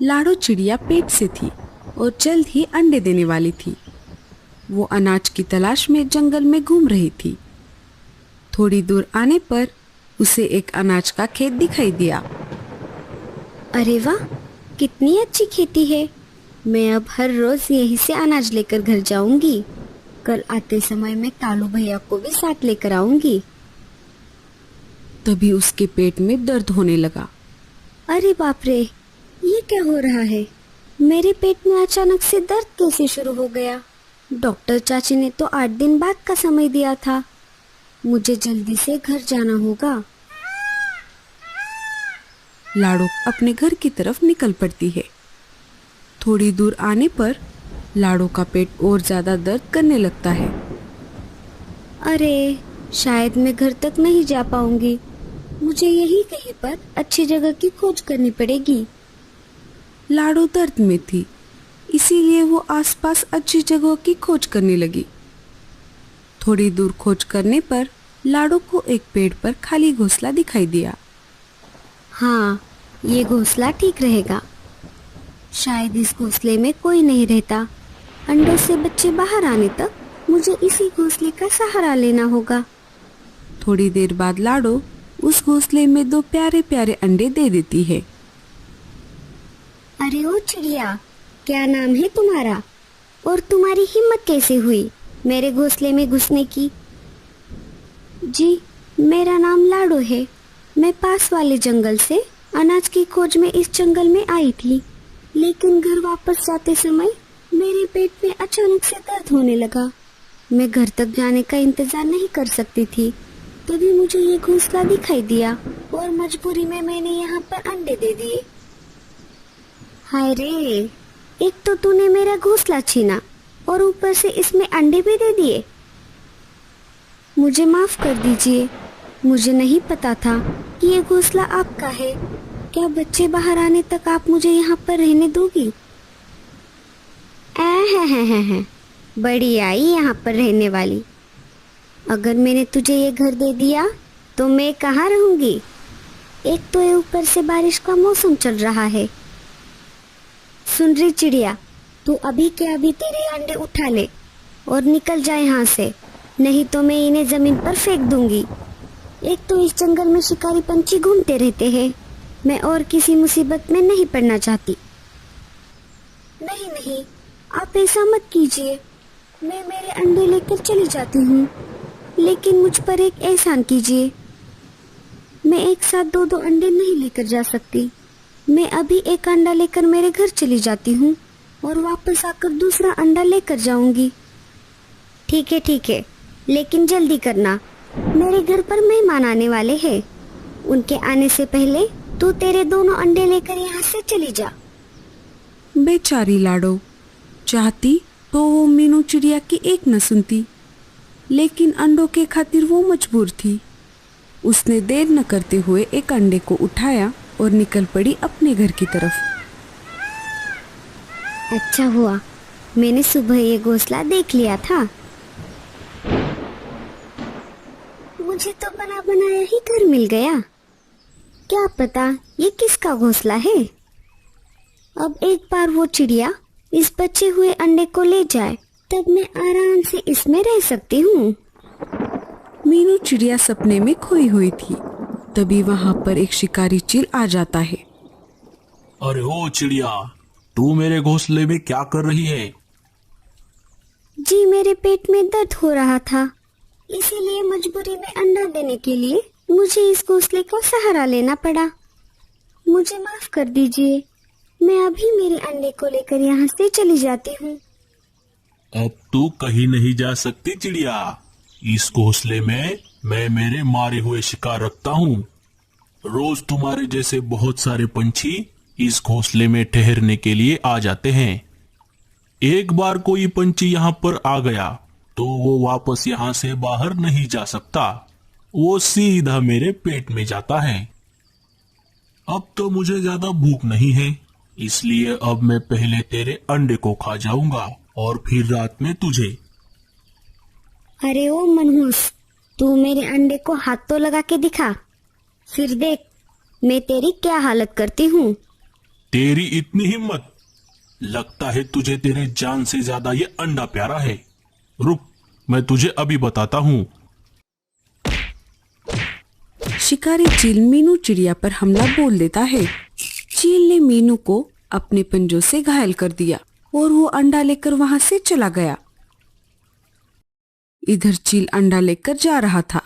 लाडो चिड़िया पेट से थी और जल्द ही अंडे देने वाली थी। वो अनाज की तलाश में जंगल में घूम रही थी। थोड़ी दूर आने पर उसे एक अनाज का खेत दिखाई दिया। अरे वाह, कितनी अच्छी खेती है। मैं अब हर रोज यहीं से अनाज लेकर घर जाऊंगी। कल आते समय मैं कालू भैया को भी साथ लेकर आऊंगी। तभी उसके पेट में दर्द होने लगा। अरे बाप रे, ये क्या हो रहा है? मेरे पेट में अचानक से दर्द कैसे शुरू हो गया? डॉक्टर चाची ने तो 8 दिन बाद का समय दिया था। मुझे जल्दी से घर जाना होगा। लाडो अपने घर की तरफ निकल पड़ती है। थोड़ी दूर आने पर लाडो का पेट और ज्यादा दर्द करने लगता है। अरे, शायद मैं घर तक नहीं जा पाऊंगी। मुझे यही कहीं पर अच्छी जगह की खोज करनी पड़ेगी। लाडो दर्द में थी, इसीलिए वो आसपास अच्छी जगहों की खोज करने लगी। थोड़ी दूर खोज करने पर लाडो को एक पेड़ पर खाली घोंसला दिखाई दिया। हाँ, ये घोंसला ठीक रहेगा। शायद इस घोंसले में कोई नहीं रहता। अंडों से बच्चे बाहर आने तक मुझे इसी घोंसले का सहारा लेना होगा। थोड़ी देर बाद लाडो उस घोंसले में 2 प्यारे प्यारे अंडे दे देती है। अरे ओ चिड़िया, क्या नाम है तुम्हारा? और तुम्हारी हिम्मत कैसे हुई मेरे घोंसले में घुसने की? जी, मेरा नाम लाडो है। मैं पास वाले जंगल से अनाज की खोज में इस जंगल में आई थी, लेकिन घर वापस जाते समय मेरे पेट में अचानक से दर्द होने लगा। मैं घर तक जाने का इंतजार नहीं कर सकती थी। तभी मुझे ये घोंसला दिखाई दिया और मजबूरी में मैंने यहाँ पर अंडे दे दिए। हाय रे, एक तो तूने मेरा घोंसला छीना और ऊपर से इसमें अंडे भी दे दिए। मुझे माफ कर दीजिए, मुझे नहीं पता था कि ये घोंसला आपका है। क्या बच्चे बाहर आने तक आप मुझे यहाँ पर रहने दोगी? है, बड़ी आई यहाँ पर रहने वाली। अगर मैंने तुझे ये घर दे दिया तो मैं कहाँ रहूंगी? एक तो ये ऊपर से बारिश का मौसम चल रहा है। सुन रही चिड़िया, तू अभी के अभी तेरे अंडे उठा ले और निकल जाए यहाँ से, नहीं तो मैं इन्हें जमीन पर फेंक दूंगी। एक तो इस जंगल में शिकारी पंछी घूमते रहते हैं। मैं और किसी मुसीबत में नहीं पड़ना चाहती। नहीं, आप ऐसा मत कीजिए। मैं मेरे अंडे लेकर चली जाती हूँ, लेकिन मुझ पर एक एहसान कीजिए। मैं एक साथ 2 अंडे नहीं लेकर जा सकती। मैं अभी एक अंडा लेकर मेरे घर चली जाती हूँ और वापस आकर दूसरा अंडा लेकर जाऊंगी। ठीक है, लेकिन जल्दी करना। मेरे घर पर मेहमान आने वाले हैं। उनके आने से पहले तू तेरे दोनों अंडे लेकर यहाँ से चली जा। बेचारी लाडो चाहती तो वो मीनू चिड़िया की एक न सुनती, लेकिन अंडों के खातिर वो मजबूर थी। उसने देर न करते हुए एक अंडे को उठाया और निकल पड़ी अपने घर की तरफ। अच्छा हुआ मैंने सुबह ये घोंसला देख लिया था। मुझे तो बना बनाया ही घर मिल गया। क्या पता ये किसका घोंसला है। अब एक बार वो चिड़िया इस बचे हुए अंडे को ले जाए, तब मैं आराम से इसमें रह सकती हूँ। मीनू चिड़िया सपने में खोई हुई थी। तभी वहाँ पर एक शिकारी चील आ जाता है। अरे ओ चिड़िया, तू मेरे घोंसले में क्या कर रही है? जी, मेरे पेट में दर्द हो रहा था, इसीलिए मजबूरी में अंडा देने के लिए मुझे इस घोंसले का सहारा लेना पड़ा। मुझे माफ कर दीजिए। मैं अभी मेरे अंडे को लेकर यहाँ से चली जाती हूँ। अब तू कहीं नहीं जा सकती चिड़िया। इस घोंसले में मैं मेरे मारे हुए शिकार रखता हूँ। रोज तुम्हारे जैसे बहुत सारे पंछी इस घोंसले में ठहरने के लिए आ जाते हैं। एक बार कोई पंछी यहाँ पर आ गया तो वो वापस यहाँ से बाहर नहीं जा सकता। वो सीधा मेरे पेट में जाता है। अब तो मुझे ज्यादा भूख नहीं है, इसलिए अब मैं पहले तेरे अंडे को खा जाऊंगा और फिर रात में तुझे। अरे ओ मनहूस, तू मेरे अंडे को हाथ तो लगा के दिखा, फिर देख मैं तेरी क्या हालत करती हूँ। तेरी इतनी हिम्मत? लगता है तुझे तेरे जान से ज्यादा ये अंडा प्यारा है। रुक, मैं तुझे अभी बताता हूँ। शिकारी चील मीनू चिड़िया पर हमला बोल देता है। चील ने मीनू को अपने पंजों से घायल कर दिया और वो अंडा लेकर वहां से चला गया। इधर चील अंडा लेकर जा रहा था,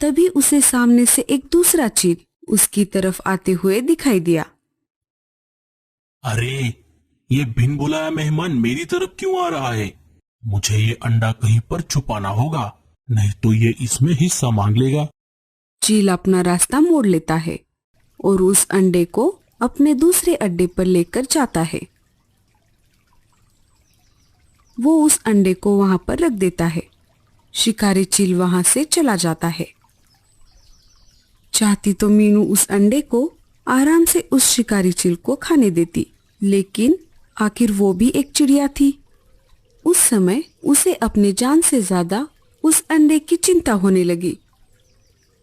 तभी उसे सामने से एक दूसरा चील उसकी तरफ आते हुए दिखाई दिया। अरे, ये बिन बुलाया मेहमान मेरी तरफ क्यों आ रहा है? मुझे ये अंडा कहीं पर छुपाना होगा, नहीं तो ये इसमें हिस्सा मांग लेगा। चील अपना रास्ता मोड़ लेता है और उस अंडे को अपने दूसरे अड्डे पर लेकर जाता है। वो उस अंडे को वहां पर रख देता है। शिकारी चील वहां से चला जाता है। चाहती तो मीनू उस अंडे को आराम से उस शिकारी चील को खाने देती, लेकिन आखिर वो भी एक चिड़िया थी। उस समय उसे अपने जान से ज्यादा उस अंडे की चिंता होने लगी।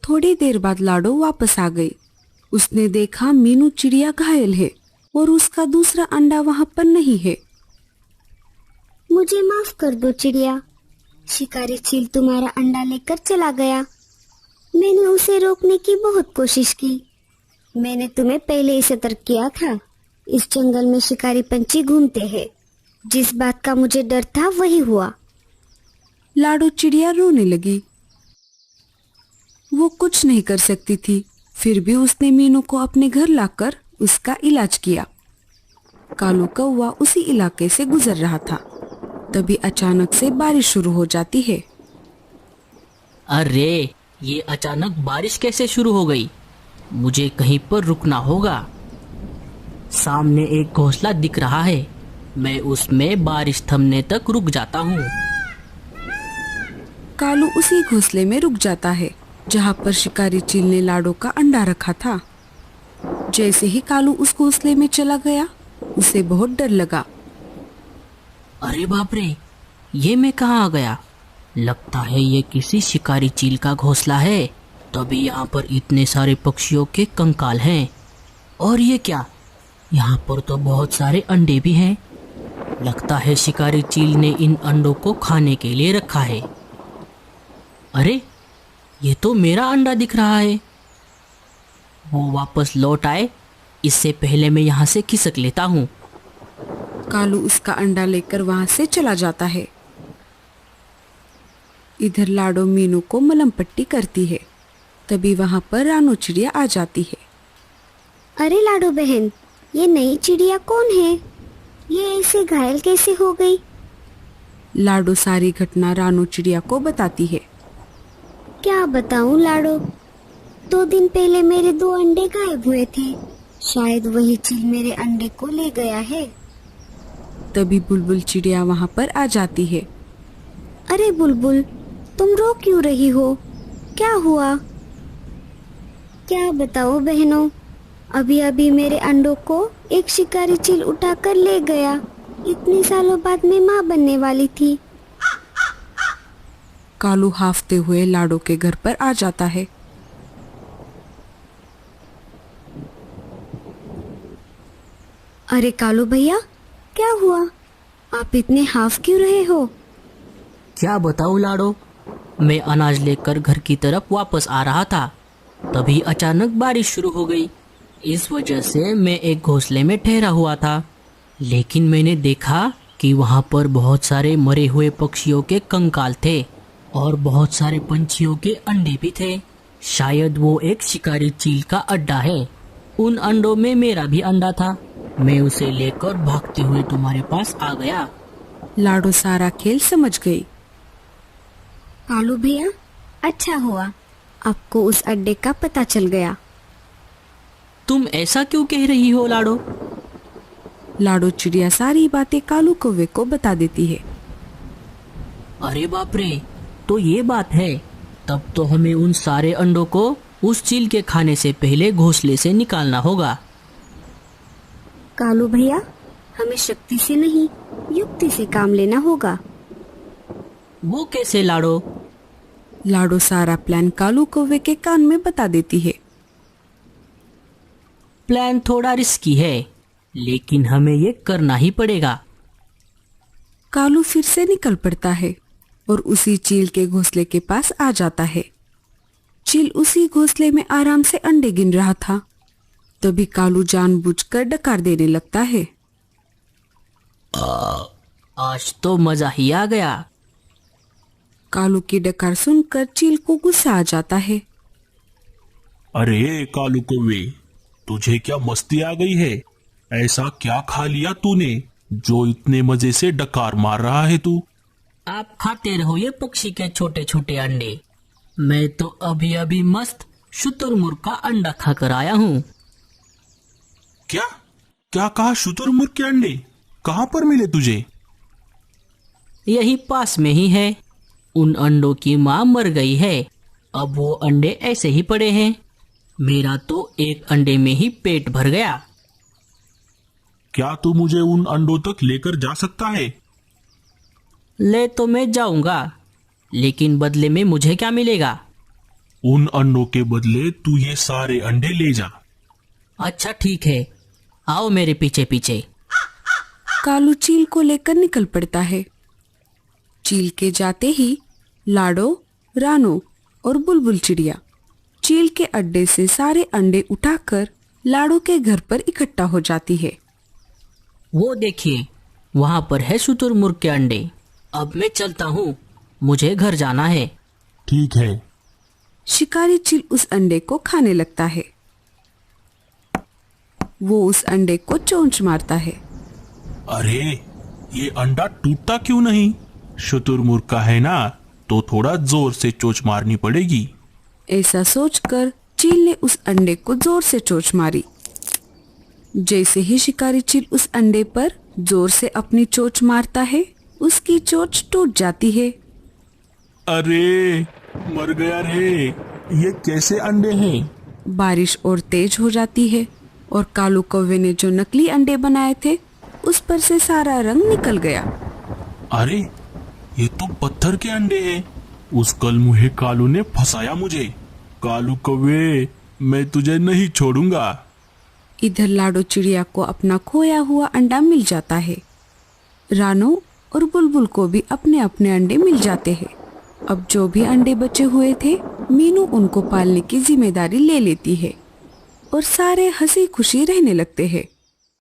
थोड़ी देर बाद लाडो वापस आ गई। उसने देखा मीनू चिड़िया घायल है और उसका दूसरा अंडा वहां पर नहीं है। मुझे माफ कर दो चिड़िया, शिकारी चील तुम्हारा अंडा लेकर चला गया। मैंने उसे रोकने की बहुत कोशिश की। मैंने तुम्हें पहले ही सतर्क किया था। इस जंगल में शिकारी पंछी घूमते हैं। जिस बात का मुझे डर था वही हुआ। लाडो चिड़िया रोने लगी। वो कुछ नहीं कर सकती थी, फिर भी उसने मीनू को अपने घर लाकर उसका इलाज किया। कालू कौवा उसी इलाके से गुजर रहा था, तभी अचानक से बारिश शुरू हो जाती है। अरे, ये अचानक बारिश कैसे शुरू हो गई? मुझे कहीं पर रुकना होगा। सामने एक घोंसला दिख रहा है, मैं उसमें बारिश थमने तक रुक जाता हूँ। कालू उसी घोंसले में रुक जाता है जहाँ पर शिकारी चील ने लाडो का अंडा रखा था। जैसे ही कालू उस घोंसले में चला गया, उसे बहुत डर लगा। अरे बाप रे, ये मैं कहाँ आ गया? लगता है ये किसी शिकारी चील का घोंसला है, तभी यहाँ पर इतने सारे पक्षियों के कंकाल हैं। और ये क्या, यहाँ पर तो बहुत सारे अंडे भी हैं। लगता है शिकारी चील ने इन अंडों को खाने के लिए रखा है। अरे, ये तो मेरा अंडा दिख रहा है। वो वापस लौट आए, इससे पहले मैं यहाँ से खिसक लेता हूँ। कालू उसका अंडा लेकर वहां से चला जाता है। इधर लाडो मीनू को मलम पट्टी करती है, तभी वहां पर रानो चिड़िया आ जाती है। अरे लाडो बहन, ये नई चिड़िया कौन है? ये ऐसे घायल कैसे हो गई? लाडो सारी घटना रानो चिड़िया को बताती है। क्या बताऊं लाडो, 2 दिन पहले मेरे 2 अंडे गायब हुए थे। शायद वही चील मेरे अंडे को ले गया है। तभी बुलबुल चिड़िया वहां पर आ जाती है। अरे बुलबुल, तुम रो क्यों रही हो? क्या हुआ? क्या बताओ बहनों, अभी अभी मेरे अंडों को एक शिकारी चील उठाकर ले गया। इतने सालों बाद मैं माँ बनने वाली थी। कालू हाफते हुए लाडो के घर पर आ जाता है। अरे कालू भैया, क्या हुआ? आप इतने हाफ क्यों रहे हो? क्या बताऊं लाडो, मैं अनाज लेकर घर की तरफ वापस आ रहा था, तभी अचानक बारिश शुरू हो गई। इस वजह से मैं एक घोंसले में ठहरा हुआ था, लेकिन मैंने देखा कि वहां पर बहुत सारे मरे हुए पक्षियों के कंकाल थे और बहुत सारे पंछियों के अंडे भी थे। शायद वो एक शिकारी चील का अड्डा है। उन अंडों में मेरा भी अंडा था। मैं उसे लेकर भागते हुए तुम्हारे पास आ गया। लाडो सारा खेल समझ गई। कालू भैया, अच्छा हुआ आपको उस अड्डे का पता चल गया। तुम ऐसा क्यों कह रही हो लाडो? लाडो चिड़िया सारी बातें कालू कौवे को बता देती है। अरे बाप रे, तो ये बात है। तब तो हमें उन सारे अंडों को उस चील के खाने से पहले घोंसले से निकालना होगा। कालू भैया, हमें शक्ति से नहीं, युक्ति से काम लेना होगा। वो कैसे लाडो? लाडो सारा प्लान कालू कौवे के कान में बता देती है। प्लान थोड़ा रिस्की है, लेकिन हमें ये करना ही पड़ेगा। कालू फिर से निकल पड़ता है और उसी चील के घोंसले के पास आ जाता है। चील उसी घोंसले में आराम से अंडे गिन रहा था। तभी कालू जानबूझकर डकार देने लगता है। आज तो मजा ही आ गया। कालू की डकार सुनकर चील को गुस्सा आ जाता है। अरे कालू कौवे, तुझे क्या मस्ती आ गई है? ऐसा क्या खा लिया तूने जो इतने मजे से डकार मार रहा है तू? आप खाते रहो ये पक्षी के छोटे छोटे अंडे। मैं तो अभी अभी मस्त शुतुरमुर्ग का अंडा खाकर आया हूँ। क्या क्या कहा? शुतुरमुर्ग के अंडे कहाँ पर मिले तुझे? यही पास में ही है। उन अंडों की माँ मर गई है, अब वो अंडे ऐसे ही पड़े हैं। मेरा तो एक अंडे में ही पेट भर गया। क्या तू मुझे उन अंडों तक लेकर जा सकता है? ले तो मैं जाऊंगा, लेकिन बदले में मुझे क्या मिलेगा? उन अंडों के बदले तू ये सारे अंडे ले जा। अच्छा ठीक है, आओ मेरे पीछे पीछे। कालू चील को लेकर निकल पड़ता है। चील के जाते ही लाडो, रानो और बुलबुल चिड़िया चील के अड्डे से सारे अंडे उठाकर लाडो के घर पर इकट्ठा हो जाती है। वो देखिए, वहां पर है शुतुरमुर्ग के अंडे। अब मैं चलता हूँ, मुझे घर जाना है। ठीक है। शिकारी चील उस अंडे को खाने लगता है। वो उस अंडे को चोंच मारता है। अरे ये अंडा टूटता क्यों नहीं? शुतुरमुर्ग का है ना, तो थोड़ा जोर से चोंच मारनी पड़ेगी। ऐसा सोचकर चील ने उस अंडे को जोर से चोंच मारी। जैसे ही शिकारी चील उस अंडे पर जोर से अपनी चोंच मारता है, उसकी चोंच टूट जाती है। अरे मर गया रे, ये कैसे अंडे हैं? बारिश और तेज हो जाती है और कालू कौवे ने जो नकली अंडे बनाए थे उस पर से सारा रंग निकल गया। अरे ये तो पत्थर के अंडे हैं। उस कलमुहे कालू ने फंसाया मुझे। कालू कौवे, मैं तुझे नहीं छोड़ूंगा। इधर लाडो चिड़िया को अपना खोया हुआ अंडा मिल जाता है। रानो और बुलबुल को भी अपने अपने अंडे मिल जाते हैं। अब जो भी अंडे बचे हुए थे, मीनू उनको पालने की जिम्मेदारी ले लेती है और सारे हंसी खुशी रहने लगते हैं।